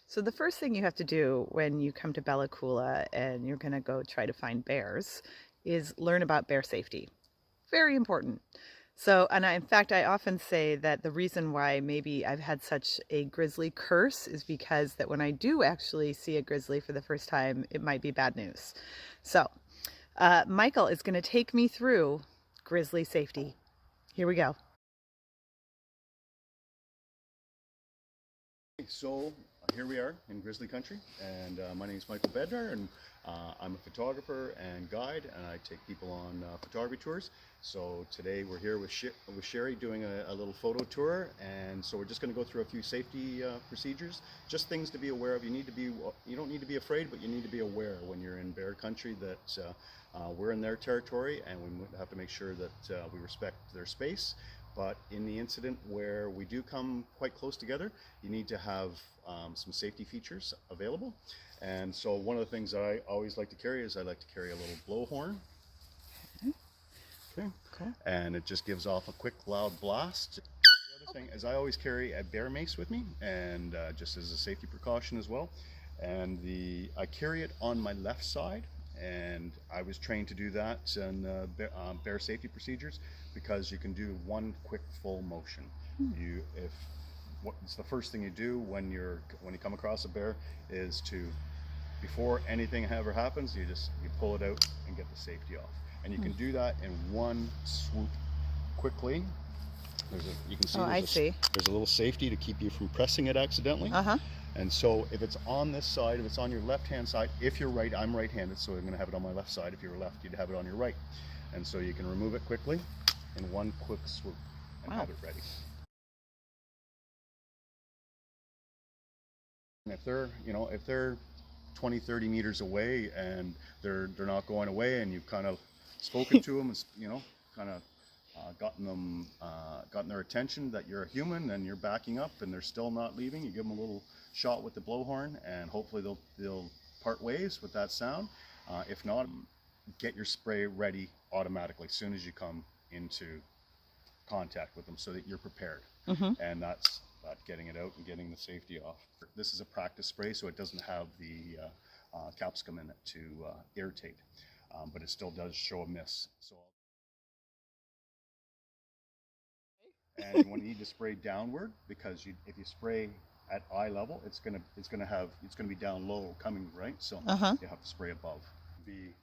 So the first thing you have to do when you come to Bella Coola and you're going to go try to find bears is learn about bear safety. Very important. So, in fact, I often say that the reason why maybe I've had such a grizzly curse is because that when I do actually see a grizzly for the first time, it might be bad news. So, Michael is going to take me through grizzly safety. Here we go. So here we are in Grizzly Country, and my name is Michael Bednar, and I'm a photographer and guide, and I take people on photography tours. So today we're here with Sherry doing a little photo tour, and so we're just going to go through a few safety procedures, just things to be aware of. You don't need to be afraid, but you need to be aware when you're in bear country that we're in their territory, and we have to make sure that we respect their space. But in the incident where we do come quite close together, you need to have some safety features available. And so one of the things that I always like to carry is I like to carry a little blowhorn. Okay. Cool. And it just gives off a quick loud blast. The other thing is I always carry a bear mace with me, and just as a safety precaution as well. And I carry it on my left side, and I was trained to do that in bear safety procedures because you can do one quick full motion. What's the first thing you do when you come across a bear is before anything ever happens, you pull it out and get the safety off, and you can do that in one swoop quickly. You can see there's a little safety to keep you from pressing it accidentally. And so if it's on this side, if it's on your left-hand side, if you're right, I'm right-handed, so I'm going to have it on my left side. If you're left, you'd have it on your right. And so you can remove it quickly in one quick swoop and have it ready. And if they're 20, 30 meters away and they're not going away, and you've kind of spoken to them, kind of gotten their attention that you're a human and you're backing up and they're still not leaving, you give them a little shot with the blowhorn, and hopefully they'll part ways with that sound. If not, get your spray ready automatically as soon as you come into contact with them, so that you're prepared. And that's getting it out and getting the safety off. This is a practice spray, so it doesn't have the capsicum in it to irritate, but it still does show a miss. And you want to need to spray downward, because if you spray at eye level, it's gonna be down low coming, right? So you have to spray above. Be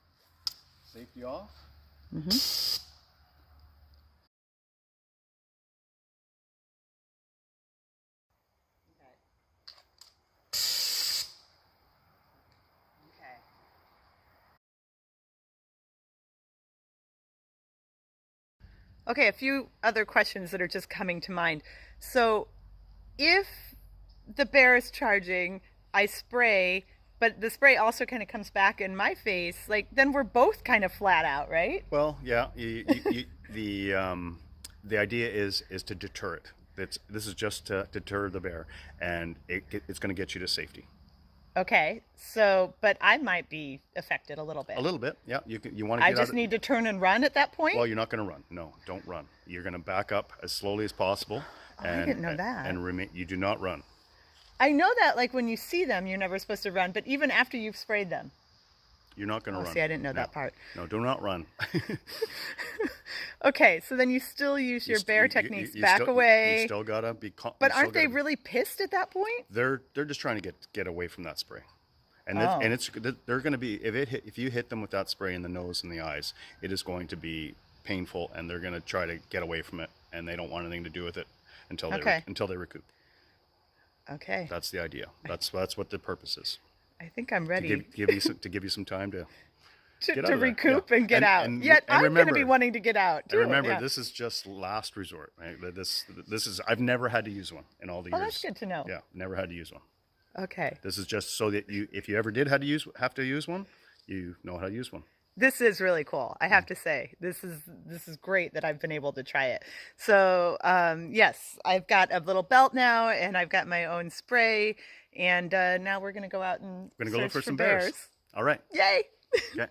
safety off. Okay, a few other questions that are just coming to mind. So if the bear is charging, I spray, but the spray also kind of comes back in my face, then we're both kind of flat out, right? Well, yeah, the idea is to deter it. This is just to deter the bear, and it's going to get you to safety. Okay, so, but I might be affected a little bit. A little bit, yeah. You want to. I just need to turn and run at that point? Well, you're not going to run. No, don't run. You're going to back up as slowly as possible. I didn't know that. And you do not run. I know that, when you see them, you're never supposed to run, but even after you've sprayed them. You're not going to run. See, I didn't know that part. No, do not run. Okay, so then you still use your bear techniques, back away. You still gotta be calm. But aren't they really pissed at that point? They're just trying to get away from that spray, and they're going to be, if you hit them with that spray in the nose and the eyes, it is going to be painful, and they're going to try to get away from it, and they don't want anything to do with it until they recoup. Okay. That's the idea. That's what the purpose is. I think I'm ready. To give you some time to recoup and get out. Yet I'm going to be wanting to get out too. And remember, this is just last resort. Right? This is, I've never had to use one in all the years. Oh, that's good to know. Yeah, never had to use one. Okay. This is just so that if you ever did have to use one, you know how to use one. This is really cool. I have to say, this is great that I've been able to try it. So yes, I've got a little belt now, and I've got my own spray, and now we're going to go out and look for some bears. All right. Yay. Okay.